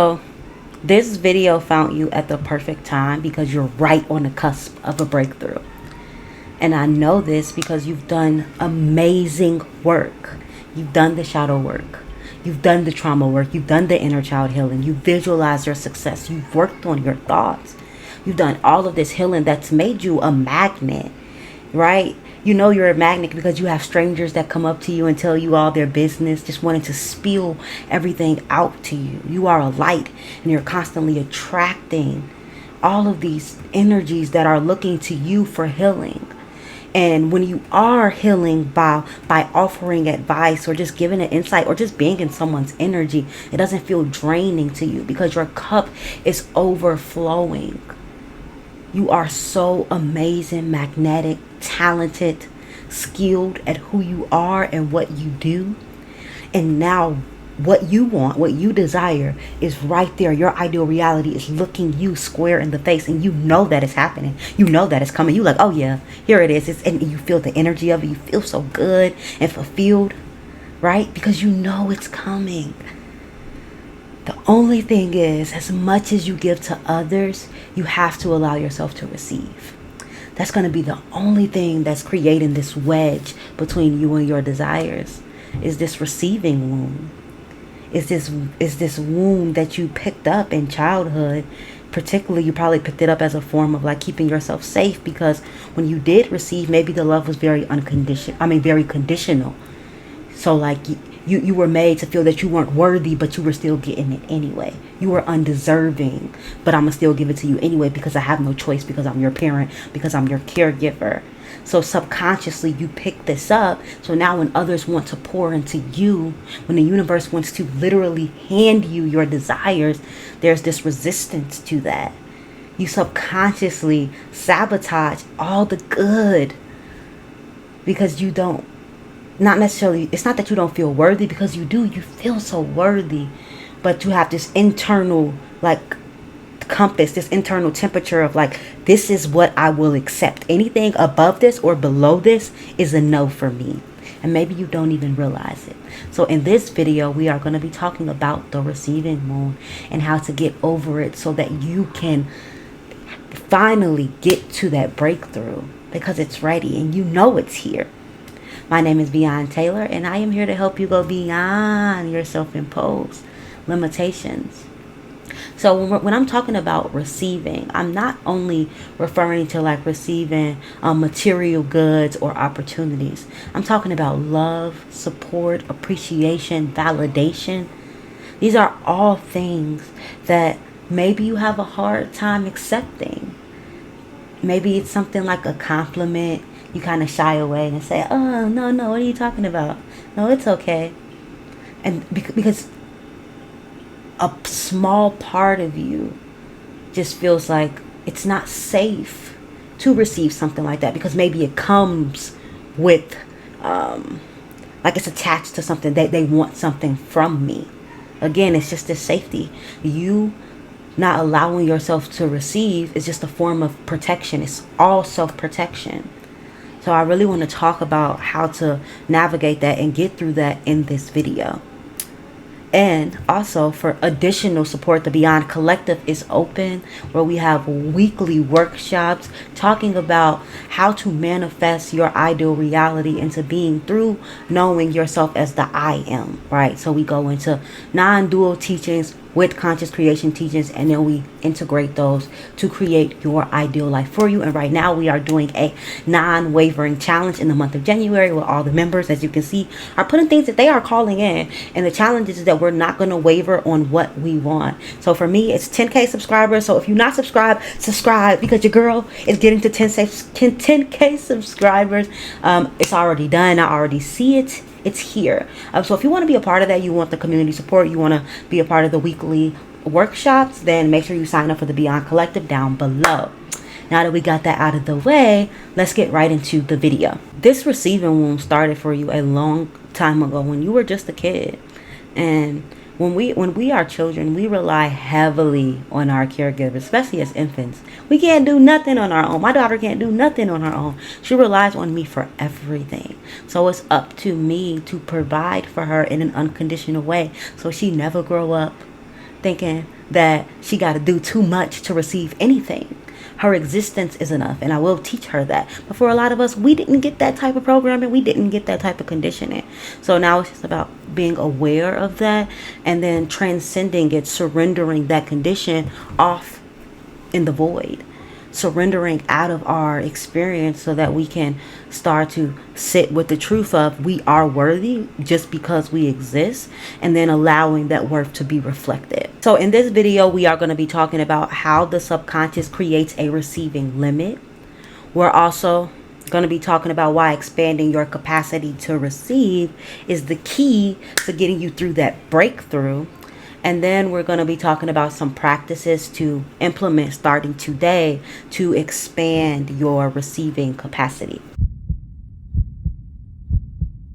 So this video found you at the perfect time because you're right on the cusp of a breakthrough. And I know this because you've done amazing work. You've done the shadow work. You've done the trauma work. You've done the inner child healing. You've visualized your success. You've worked on your thoughts. You've done all of this healing that's made you a magnet, right? You know you're a magnet because you have strangers that come up to you and tell you all their business, just wanting to spill everything out to you. You are a light and you're constantly attracting all of these energies that are looking to you for healing. And when you are healing by offering advice or just giving an insight or just being in someone's energy, it doesn't feel draining to you because your cup is overflowing. You are so amazing, magnetic, talented, skilled at who you are and what you do. And now what you want, what you desire is right there. Your ideal reality is looking you square in the face, and you know that it's happening. You know that it's coming. You like, oh yeah, here it is. And you feel the energy of it. You feel so good and fulfilled, right? Because you know it's coming. The only thing is, as much as you give to others, you have to allow yourself to receive. That's going to be the only thing that's creating this wedge between you and your desires, is this receiving wound. Is this wound that you picked up in childhood. Particularly, you probably picked it up as a form of like keeping yourself safe, because when you did receive, maybe the love was very very conditional. So like you were made to feel that you weren't worthy, but you were still getting it anyway. You were undeserving, but I'm gonna still give it to you anyway because I have no choice, because I'm your parent, because I'm your caregiver. So subconsciously you pick this up. So now when others want to pour into you, when the universe wants to literally hand you your desires, there's this resistance to that. You subconsciously sabotage all the good because you don't, not necessarily, it's not that you don't feel worthy, because you do, you feel so worthy, but you have this internal like compass, this internal temperature of like, this is what I will accept. Anything above this or below this is a no for me. And maybe you don't even realize it. So in this video, we are going to be talking about the receiving wound and how to get over it so that you can finally get to that breakthrough, because it's ready and you know it's here. My name is Beyond Taylor, and I am here to help you go beyond your self-imposed limitations. So when I'm talking about receiving, I'm not only referring to like receiving material goods or opportunities. I'm talking about love, support, appreciation, validation. These are all things that maybe you have a hard time accepting. Maybe it's something like a compliment. You kind of shy away and say, oh, no, what are you talking about? No, it's okay. And because a small part of you just feels like it's not safe to receive something like that, because maybe it comes with like it's attached to something that they want something from me. Again, it's just this safety. You not allowing yourself to receive is just a form of protection. It's all self-protection. So I really want to talk about how to navigate that and get through that in this video. And also, for additional support, the Beyond Collective is open, where we have weekly workshops talking about how to manifest your ideal reality into being through knowing yourself as the I am, right? So we go into non-dual teachings with conscious creation teachings, and then we integrate those to create your ideal life for you. And right now we are doing a non-wavering challenge in the month of January, where all the members, as you can see, are putting things that they are calling in. And the challenge is that we're not going to waver on what we want. So for me, it's 10K subscribers. So if you're not subscribed, subscribe, because your girl is getting to 10K subscribers. It's already done. I already see it. It's here. So if you want to be a part of that, you want the community support, you want to be a part of the weekly workshops, then make sure you sign up for the Beyond Collective down below. Now that we got that out of the way, let's get right into the video. This receiving wound started for you a long time ago, when you were just a kid. And when we are children, we rely heavily on our caregivers, especially as infants. We can't do nothing on our own. My daughter can't do nothing on her own. She relies on me for everything. So it's up to me to provide for her in an unconditional way, so she never grow up thinking that she got to do too much to receive anything. Her existence is enough, and I will teach her that. But for a lot of us, we didn't get that type of programming. We didn't get that type of conditioning. So now it's just about being aware of that and then transcending it, surrendering that condition off in the void, surrendering out of our experience so that we can start to sit with the truth of we are worthy just because we exist, and then allowing that worth to be reflected. So in this video, we are going to be talking about how the subconscious creates a receiving limit. We're also going to be talking about why expanding your capacity to receive is the key to getting you through that breakthrough. And then we're going to be talking about some practices to implement starting today to expand your receiving capacity.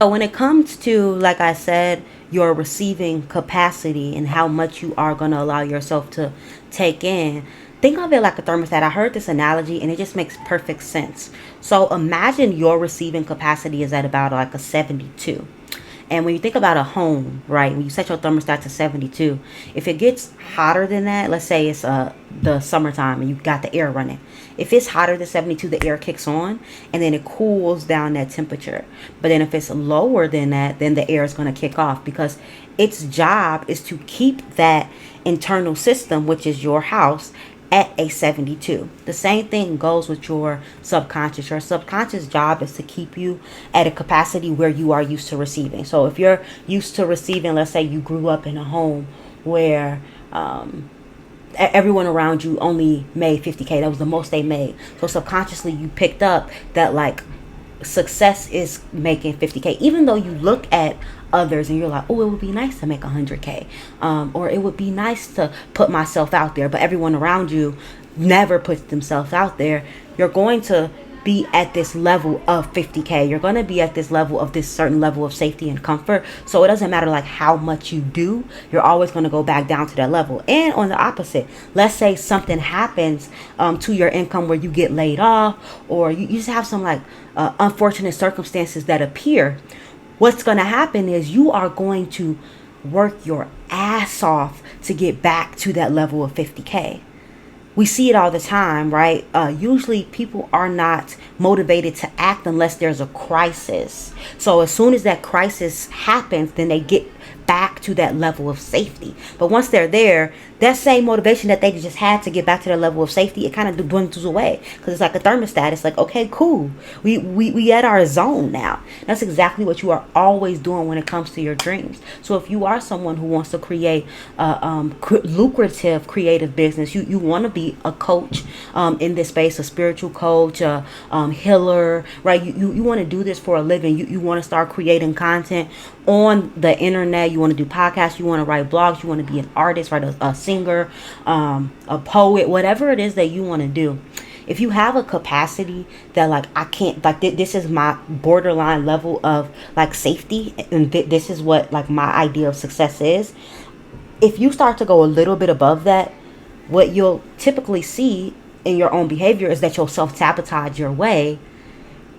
So when it comes to, like I said, your receiving capacity and how much you are going to allow yourself to take in, think of it like a thermostat. I heard this analogy and it just makes perfect sense. So imagine your receiving capacity is at about like a 72. And when you think about a home, right, when you set your thermostat to 72, if it gets hotter than that, let's say it's the summertime and you've got the air running. If it's hotter than 72, the air kicks on and then it cools down that temperature. But then if it's lower than that, then the air is going to kick off, because its job is to keep that internal system, which is your house, at a 72. The same thing goes with your subconscious. Your subconscious job is to keep you at a capacity where you are used to receiving. So if you're used to receiving, let's say you grew up in a home where everyone around you only made 50K. That was the most they made. So subconsciously you picked up that like success is making 50K, even though you look at others and you're like, oh, it would be nice to make 100K, or it would be nice to put myself out there, but everyone around you never puts themselves out there. You're going to be at this level of 50K. You're going to be at this level of this certain level of safety and comfort. So it doesn't matter like how much you do, you're always going to go back down to that level. And on the opposite, let's say something happens to your income where you get laid off, or you just have some like unfortunate circumstances that appear. What's going to happen is you are going to work your ass off to get back to that level of 50K. We see it all the time, right? Usually people are not motivated to act unless there's a crisis. So as soon as that crisis happens, then they get back to that level of safety. But once they're there, that same motivation that they just had to get back to their level of safety, it kind of dwindles away, because it's like a thermostat. It's like, okay, cool, we at our zone now. That's exactly what you are always doing when it comes to your dreams. So if you are someone who wants to create lucrative creative business, you want to be a coach in this space, a spiritual coach, a healer, right? You want to do this for a living. You want to start creating content on the internet. You want to do podcasts, you want to write blogs, you want to be an artist, right? A singer, a poet, whatever it is that you want to do. If you have a capacity that like, I can't, like this is my borderline level of like safety, and this is what like my idea of success is. If you start to go a little bit above that, what you'll typically see in your own behavior is that you'll self-sabotage your way.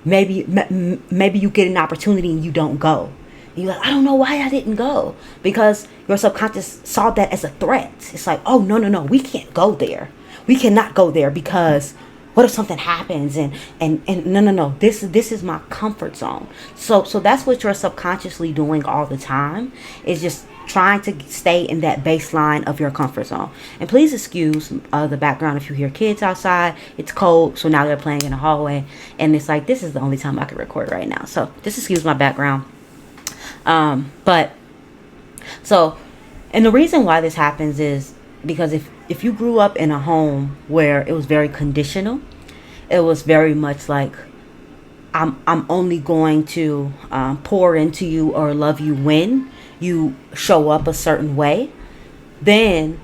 Maybe you get an opportunity and you don't go. You're like, I don't know why I didn't go, because your subconscious saw that as a threat. It's like, oh, no, we can't go there. We cannot go there, because what if something happens? And no, this is my comfort zone. So that's what you're subconsciously doing all the time, is just trying to stay in that baseline of your comfort zone. And please excuse the background if you hear kids outside. It's cold, so now they're playing in the hallway, and it's like, this is the only time I can record right now. So just excuse my background. And the reason why this happens is because if you grew up in a home where it was very conditional, it was very much like, I'm only going to pour into you or love you when you show up a certain way, then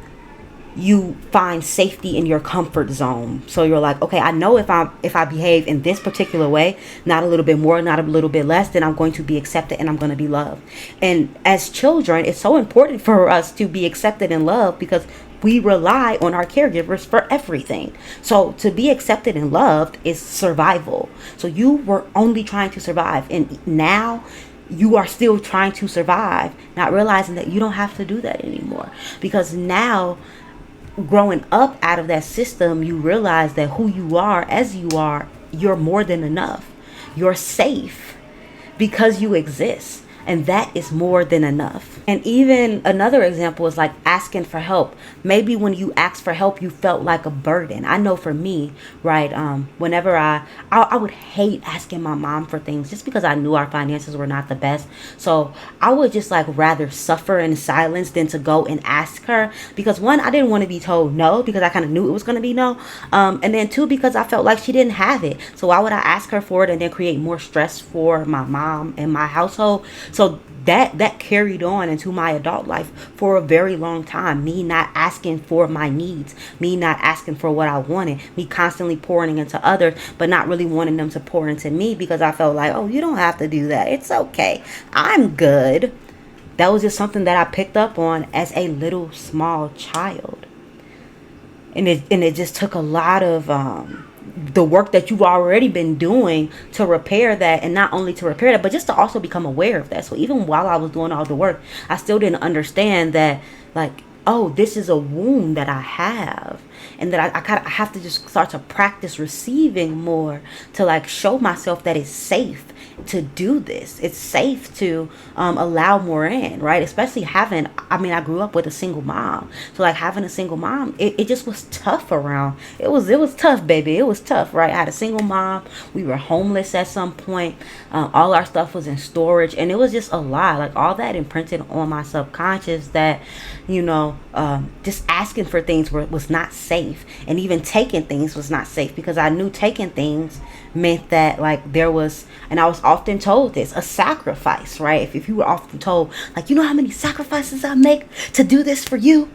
you find safety in your comfort zone. So you're like, okay, I know if I behave in this particular way, not a little bit more, not a little bit less, then I'm going to be accepted and I'm going to be loved. And as children, it's so important for us to be accepted and loved, because we rely on our caregivers for everything. So to be accepted and loved is survival. So you were only trying to survive. And now you are still trying to survive, not realizing that you don't have to do that anymore. Because now, growing up out of that system, you realize that who you are, as you are, you're more than enough. You're safe because you exist. And that is more than enough. And even another example is like asking for help. Maybe when you asked for help, you felt like a burden. I know for me, right? Whenever I would hate asking my mom for things just because I knew our finances were not the best. So I would just like rather suffer in silence than to go and ask her, because one, I didn't want to be told no, because I kind of knew it was going to be no. And then two, because I felt like she didn't have it. So why would I ask her for it and then create more stress for my mom and my household? So that carried on into my adult life for a very long time. Me not asking for my needs, me not asking for what I wanted, me constantly pouring into others, but not really wanting them to pour into me, because I felt like, oh, you don't have to do that. It's okay. I'm good. That was just something that I picked up on as a little small child. And it just took a lot of the work that you've already been doing to repair that, and not only to repair that, but just to also become aware of that. So even while I was doing all the work, I still didn't understand that, like, oh, this is a wound that I have, and that I kind of have to just start to practice receiving more, to like show myself that it's safe to do this. It's safe to allow more in, right? Especially having, I mean, I grew up with a single mom, so like having a single mom, it just was tough around. It was tough, baby. It was tough, right? I had a single mom. We were homeless at some point. All our stuff was in storage, and it was just a lot. Like all that imprinted on my subconscious that, you know, just asking for things was not safe, and even taking things was not safe, because I knew taking things meant that like there was, and I was often told this, a sacrifice, right? If you were often told, like, you know how many sacrifices I make to do this for you,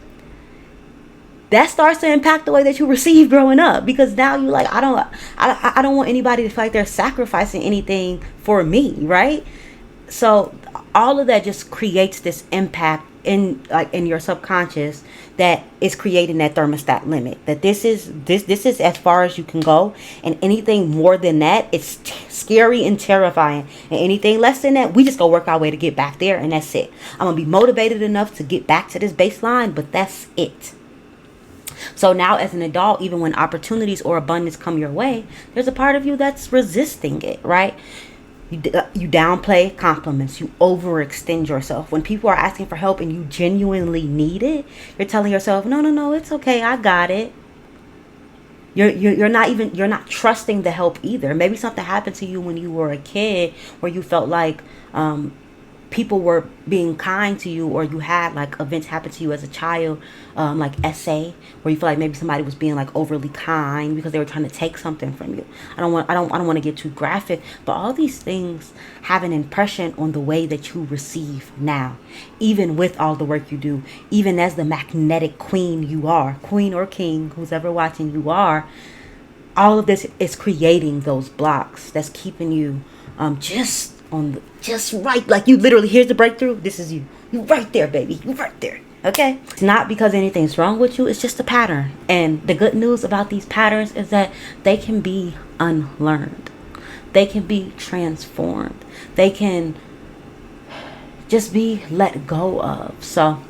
that starts to impact the way that you receive growing up, because now you're like, I don't want anybody to feel like they're sacrificing anything for me, right? So all of that just creates this impact in your subconscious that is creating that thermostat limit, that this is as far as you can go, and anything more than that, it's scary and terrifying, and anything less than that, we just go work our way to get back there, and that's it. I'm gonna be motivated enough to get back to this baseline, but that's it. So now as an adult, even when opportunities or abundance come your way, there's a part of you that's resisting it, right? You downplay compliments. You overextend yourself. When people are asking for help and you genuinely need it, you're telling yourself, no, it's okay. I got it. You're not trusting the help either. Maybe something happened to you when you were a kid where you felt like people were being kind to you, or you had like events happen to you as a child, like SA, where you feel like maybe somebody was being like overly kind because they were trying to take something from you. I don't want to get too graphic, but all these things have an impression on the way that you receive now, even with all the work you do, even as the magnetic queen you are, queen or king, who's ever watching you are. All of this is creating those blocks that's keeping you just right. Like, you literally, here's the breakthrough. This is you right there, baby. You right there. Okay, it's not because anything's wrong with you. It's just a pattern. And the good news about these patterns is that they can be unlearned. They can be transformed. They can just be let go of. So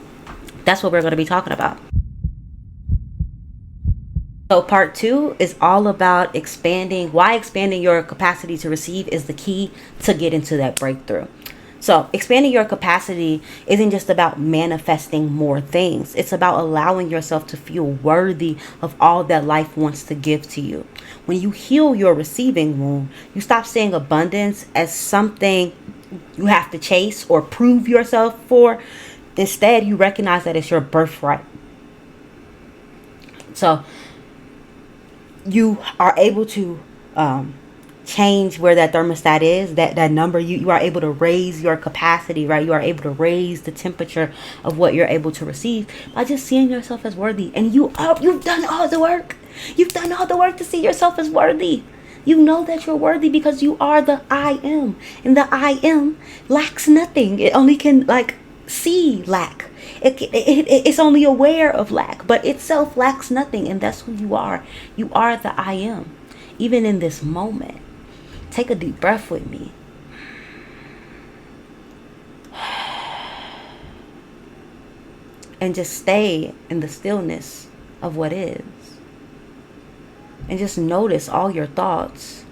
that's what we're going to be talking about. So part 2 is all about why expanding your capacity to receive is the key to get into that breakthrough. So expanding your capacity isn't just about manifesting more things. It's about allowing yourself to feel worthy of all that life wants to give to you. When you heal your receiving wound, you stop seeing abundance as something you have to chase or prove yourself for. Instead, you recognize that it's your birthright. So you are able to change where that thermostat is, that number. You are able to raise your capacity, right? You are able to raise the temperature of what you're able to receive by just seeing yourself as worthy. And you've done all the work. You've done all the work to see yourself as worthy. You know that you're worthy because you are the I am. And the I am lacks nothing. It only can see lack. It's only aware of lack, but itself lacks nothing, and that's who you are. You are the I am. Even in this moment, take a deep breath with me. and just stay in the stillness of what is. And just notice all your thoughts.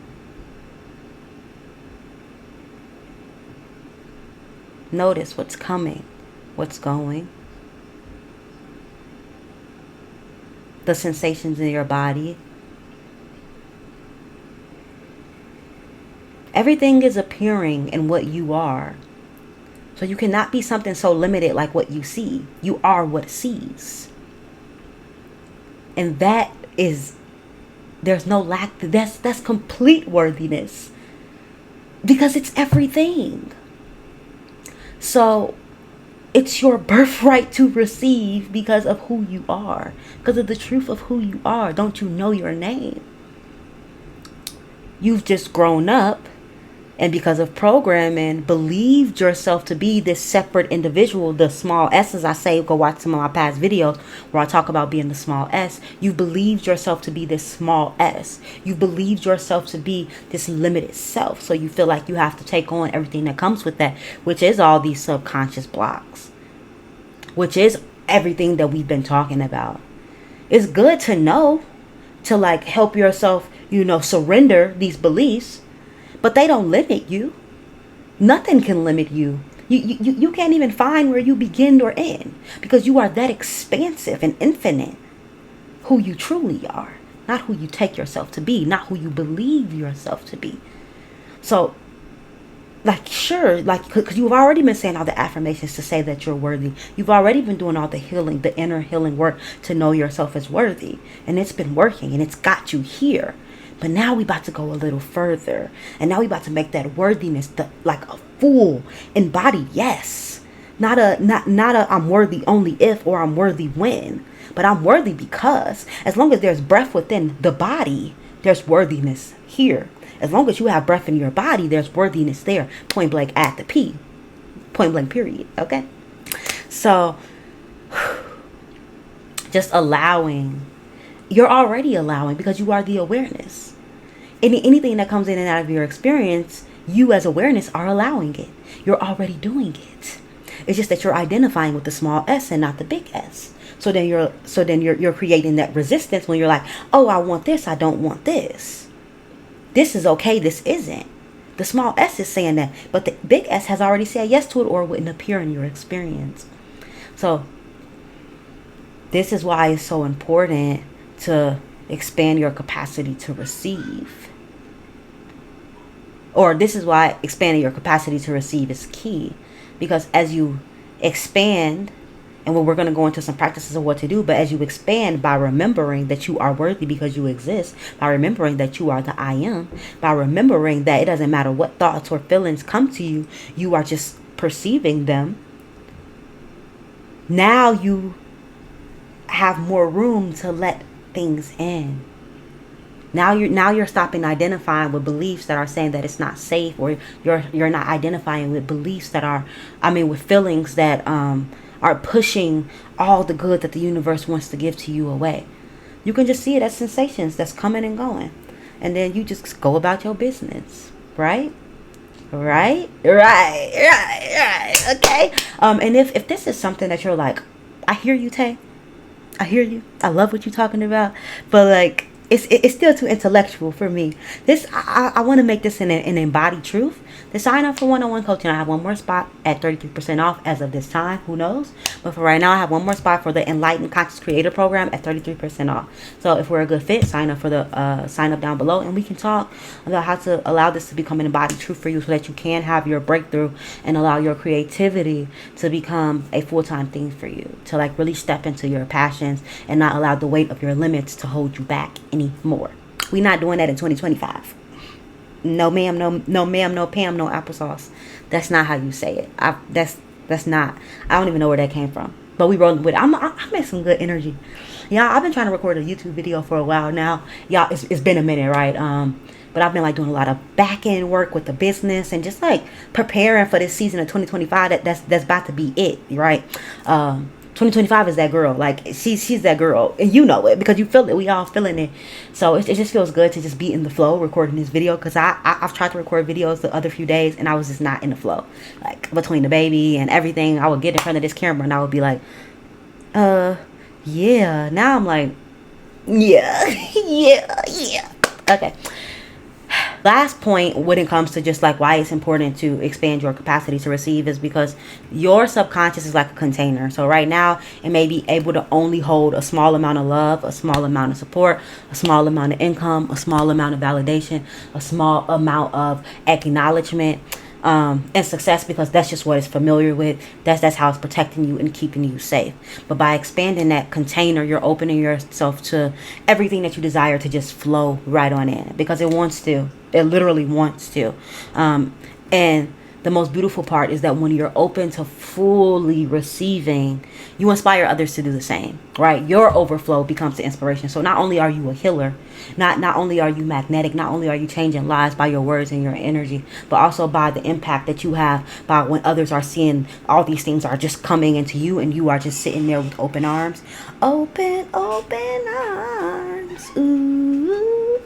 Notice what's coming, what's going, the sensations in your body. Everything is appearing in what you are. So you cannot be something so limited like what you see. You are what sees. And that is, there's no lack. That's complete worthiness. Because it's everything. So it's your birthright to receive because of who you are. Because of the truth of who you are. Don't you know your name? You've just grown up, and because of programming, believed yourself to be this separate individual, the small s, as I say. Go watch some of my past videos where I talk about being the small s. You believed yourself to be this small s. You believed yourself to be this limited self. So you feel like you have to take on everything that comes with that, which is all these subconscious blocks, which is everything that we've been talking about. It's good to know, to like help yourself, surrender these beliefs. But they don't limit you. Nothing can limit you. You can't even find where you begin or end, because you are that expansive and infinite, who you truly are, not who you take yourself to be, not who you believe yourself to be. So, sure, because you've already been saying all the affirmations to say that you're worthy. You've already been doing all the healing, the inner healing work to know yourself as worthy. And it's been working, and it's got you here. But now we about to go a little further. And now we about to make that worthiness like a full embodied yes. Not a I'm worthy only if, or I'm worthy when. But I'm worthy because as long as there's breath within the body, there's worthiness here. As long as you have breath in your body, there's worthiness there. Point blank at the P. Point blank period. Okay? So just allowing. You're already allowing, because you are the awareness. Anything that comes in and out of your experience, you as awareness are allowing it. You're already doing it. It's just that you're identifying with the small s and not the big S. So then you're creating that resistance when you're like, oh, I want this, I don't want this. This is okay, this isn't. The small s is saying that, but the big S has already said yes to it, or it wouldn't appear in your experience. So this is why it's so important to expand your capacity to receive. Or this is why expanding your capacity to receive is key. Because as you expand, and we're going to go into some practices of what to do, but as you expand by remembering that you are worthy because you exist, by remembering that you are the I am, by remembering that it doesn't matter what thoughts or feelings come to you, you are just perceiving them. Now you have more room to let things in. Now you're stopping identifying with beliefs that are saying that it's not safe, or you're not identifying with beliefs that are, with feelings that are pushing all the good that the universe wants to give to you away. You can just see it as sensations that's coming and going, and then you just go about your business, right? Okay. And if this is something that you're like, I hear you, Tay. I hear you. I love what you're talking about. But like, it's still too intellectual for me. This I want to make this an embodied truth. To sign up for one-on-one coaching, I have one more spot at 33% off as of this time. Who knows? But for right now, I have one more spot for the Enlightened Conscious Creator Program at 33% off. So if we're a good fit, sign up for the sign up down below, and we can talk about how to allow this to become an embodied truth for you, so that you can have your breakthrough and allow your creativity to become a full-time thing for you, to like really step into your passions and not allow the weight of your limits to hold you back anymore. We're not doing that in 2025. No ma'am, no ma'am, no Pam, no applesauce. That's not how you say it. That's not. I don't even know where that came from. But we rolling with it. I made some good energy. Yeah, I've been trying to record a YouTube video for a while now. Y'all, it's been a minute, right? But I've been like doing a lot of back end work with the business and just like preparing for this season of 2025. That's about to be it, right? 2025 is that girl. Like she's that girl, and you know it because you feel it. We all feeling it. So it just feels good to just be in the flow recording this video, because I've tried to record videos the other few days and I was just not in the flow. Like between the baby and everything, I would get in front of this camera and I would be like, Uh, yeah. Now I'm like, yeah, yeah. Okay. Last point when it comes to just like why it's important to expand your capacity to receive is because your subconscious is like a container. So right now it may be able to only hold a small amount of love, a small amount of support, a small amount of income, a small amount of validation, a small amount of acknowledgement, and success, because that's just what it's familiar with. That's how it's protecting you and keeping you safe. But by expanding that container, you're opening yourself to everything that you desire to just flow right on in, because it wants to. It literally wants to. And the most beautiful part is that when you're open to fully receiving, you inspire others to do the same, right? Your overflow becomes the inspiration. So not only are you a healer, not only are you magnetic, not only are you changing lives by your words and your energy, but also by the impact that you have by when others are seeing all these things are just coming into you, and you are just sitting there with open arms. Open arms. Ooh.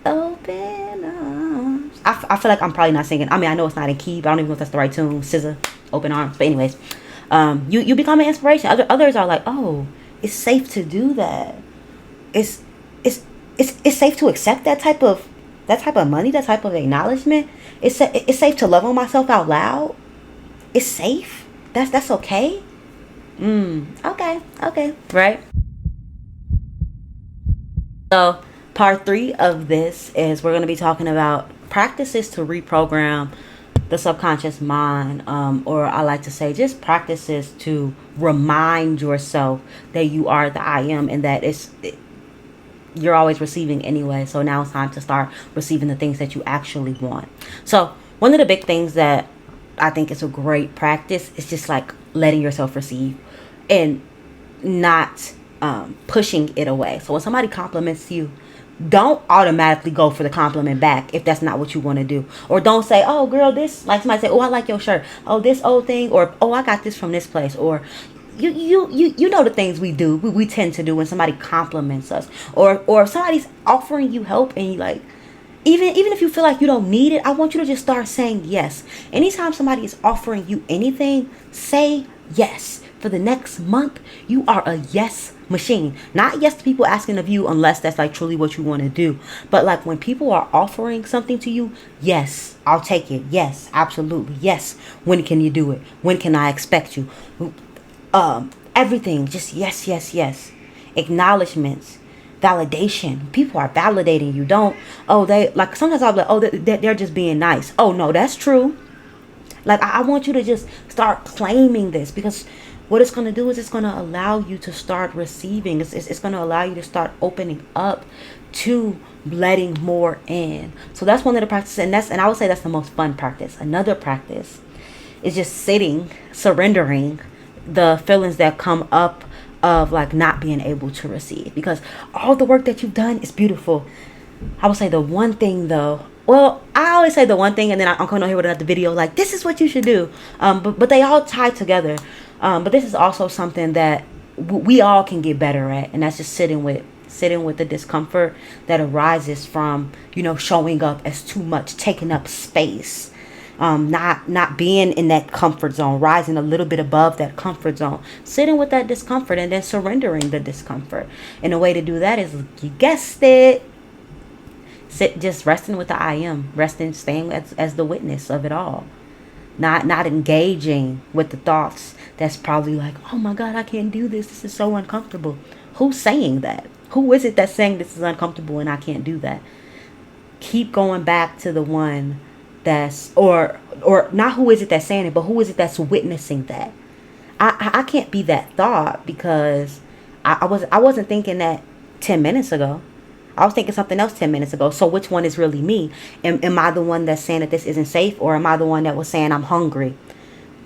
Open arms. I feel like I'm probably not singing. I mean, I know it's not in key, but I don't even know if that's the right tune. SZA, open arms. But anyways, you become an inspiration. Others are like, oh, it's safe to do that. It's it's safe to accept that type of money, that type of acknowledgement. It's safe to love on myself out loud. It's safe. That's okay. Okay, right. So part 3 of this is we're going to be talking about practices to reprogram the subconscious mind, or I like to say just practices to remind yourself that you are the I am, and that you're always receiving anyway. So now it's time to start receiving the things that you actually want. So one of the big things that I think is a great practice is just like letting yourself receive and not pushing it away. So when somebody compliments you, don't automatically go for the compliment back if that's not what you want to do. Or don't say, oh girl, this, like somebody say, oh I like your shirt, oh this old thing, or oh I got this from this place, or you know the things we do, we tend to do when somebody compliments us, or if somebody's offering you help and you like, even if you feel like you don't need it, I want you to just start saying yes. Anytime somebody is offering you anything, say yes. For the next month, you are a yes machine. Not yes to people asking of you unless that's like truly what you want to do. But like when people are offering something to you, yes, I'll take it. Yes, absolutely. Yes. When can you do it? When can I expect you? Everything, just yes, yes, yes. Acknowledgments, validation. People are validating you. Don't, oh, they, like sometimes I'll be like, oh, they're just being nice. Oh, no, that's true. Like, I want you to just start claiming this, because what it's going to do is it's going to allow you to start receiving. It's going to allow you to start opening up to letting more in. So that's one of the practices. And I would say that's the most fun practice. Another practice is just sitting, surrendering the feelings that come up of like not being able to receive, because all the work that you've done is beautiful. I would say the one thing though, well, I always say the one thing and then I'm coming on here with another video like this is what you should do, but they all tie together. But this is also something that we all can get better at, and that's just sitting with the discomfort that arises from, showing up as too much, taking up space, not being in that comfort zone, rising a little bit above that comfort zone, sitting with that discomfort and then surrendering the discomfort. And the way to do that is, you guessed it, just resting with the I am, resting, staying as the witness of it all, not engaging with the thoughts that's probably like, oh my God, I can't do this. This is so uncomfortable. Who's saying that? Who is it that's saying this is uncomfortable and I can't do that? Keep going back to the one that's, or not who is it that's saying it, but who is it that's witnessing that? I can't be that thought because I wasn't thinking that 10 minutes ago. I was thinking something else 10 minutes ago. So which one is really me? Am I the one that's saying that this isn't safe, or am I the one that was saying I'm hungry?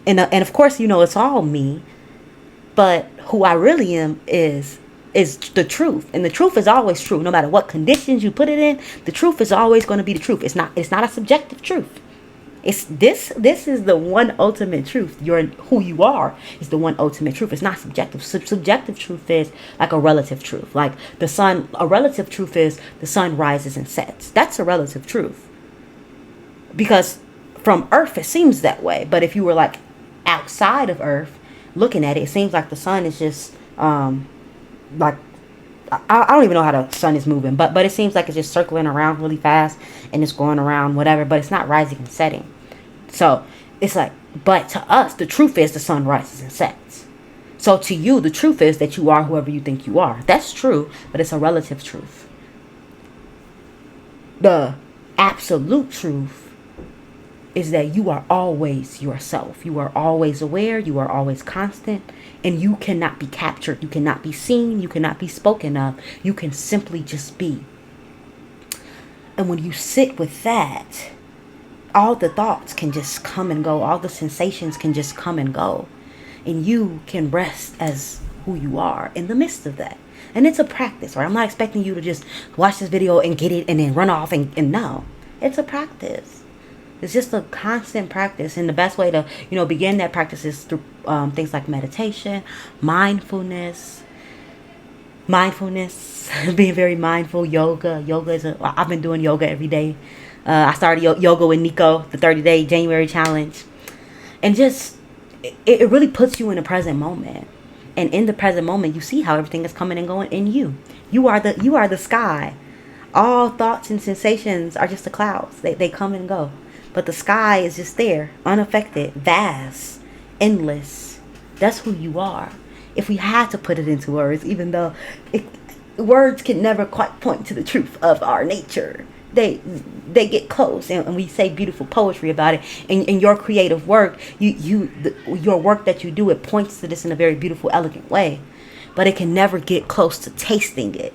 And of course, it's all me. But who I really am is the truth. And the truth is always true. No matter what conditions you put it in, the truth is always going to be the truth. It's not a subjective truth. It's this is the one ultimate truth. Who you are is the one ultimate truth. It's not subjective. Subjective truth is like a relative truth. Like the sun, a relative truth is the sun rises and sets. That's a relative truth. Because from Earth, it seems that way. But if you were like outside of Earth, looking at it, it seems like the sun is just like I don't even know how the sun is moving, but it seems like it's just circling around really fast and it's going around whatever, but it's not rising and setting. So it's like, but to us, the truth is the sun rises and sets. So to you, the truth is that you are whoever you think you are. That's true, but it's a relative truth. The absolute truth is that you are always yourself. You are always aware. You are always constant. And you cannot be captured. You cannot be seen. You cannot be spoken of. You can simply just be. And when you sit with that, all the thoughts can just come and go. All the sensations can just come and go. And you can rest as who you are in the midst of that. And it's a practice, right? I'm not expecting you to just watch this video and get it and then run off and no. It's a practice. It's just a constant practice. And the best way to, begin that practice is through things like meditation, mindfulness, being very mindful, yoga. I've been doing yoga every day. I started yoga with Nico, the 30-day January challenge. And just, it really puts you in the present moment. And in the present moment, you see how everything is coming and going in you. You are the sky. All thoughts and sensations are just the clouds. They come and go. But the sky is just there, unaffected, vast, endless. That's who you are. If we had to put it into words, even though words can never quite point to the truth of our nature. They get close, and we say beautiful poetry about it. In your creative work, your work that you do, it points to this in a very beautiful, elegant way. But it can never get close to tasting it.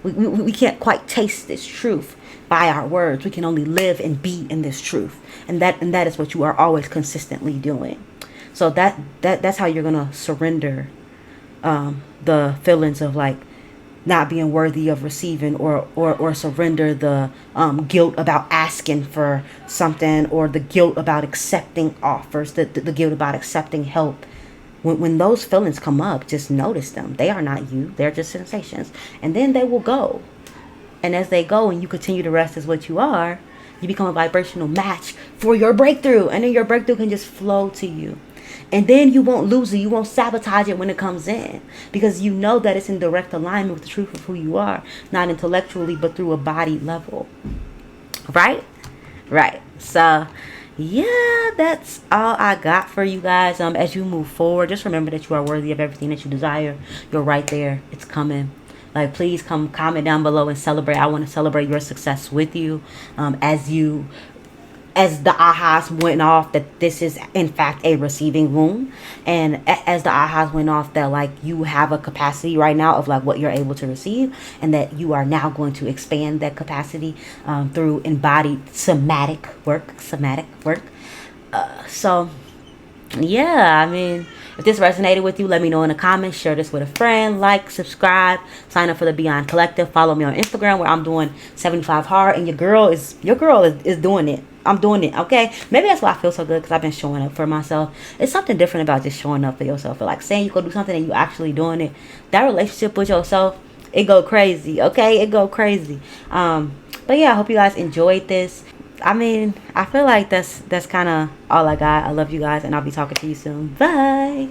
We can't quite taste this truth by our words. We can only live and be in this truth, and that is what you are always consistently doing. So that's how you're gonna surrender the feelings of like not being worthy of receiving, or surrender the guilt about asking for something, or the guilt about accepting offers, the guilt about accepting help. When those feelings come up, just notice them. They are not you. They're just sensations. And then they will go. And as they go and you continue to rest as what you are, you become a vibrational match for your breakthrough. And then your breakthrough can just flow to you. And then you won't lose it. You won't sabotage it when it comes in. Because you know that it's in direct alignment with the truth of who you are. Not intellectually, but through a body level. Right? Right. So, yeah, that's all I got for you guys. As you move forward, just remember that you are worthy of everything that you desire. You're right there. It's coming. Like, please come comment down below and celebrate. I want to celebrate your success with you. As the ahas went off that this is in fact a receiving womb, and as the ahas went off that like you have a capacity right now of like what you're able to receive, and that you are now going to expand that capacity through embodied somatic work. So yeah, I mean, if this resonated with you, let me know in the comments. Share this with a friend. Like, subscribe, sign up for the Beyond Collective. Follow me on Instagram where I'm doing 75 hard, and your girl is doing it. I'm doing it, okay? Maybe that's why I feel so good, because I've been showing up for myself. It's something different about just showing up for yourself. Like saying you go do something and you actually doing it. That relationship with yourself, it go crazy, okay? It go crazy. But yeah, I hope you guys enjoyed this. I mean, I feel like that's kind of all I got. I love you guys, and I'll be talking to you soon. Bye.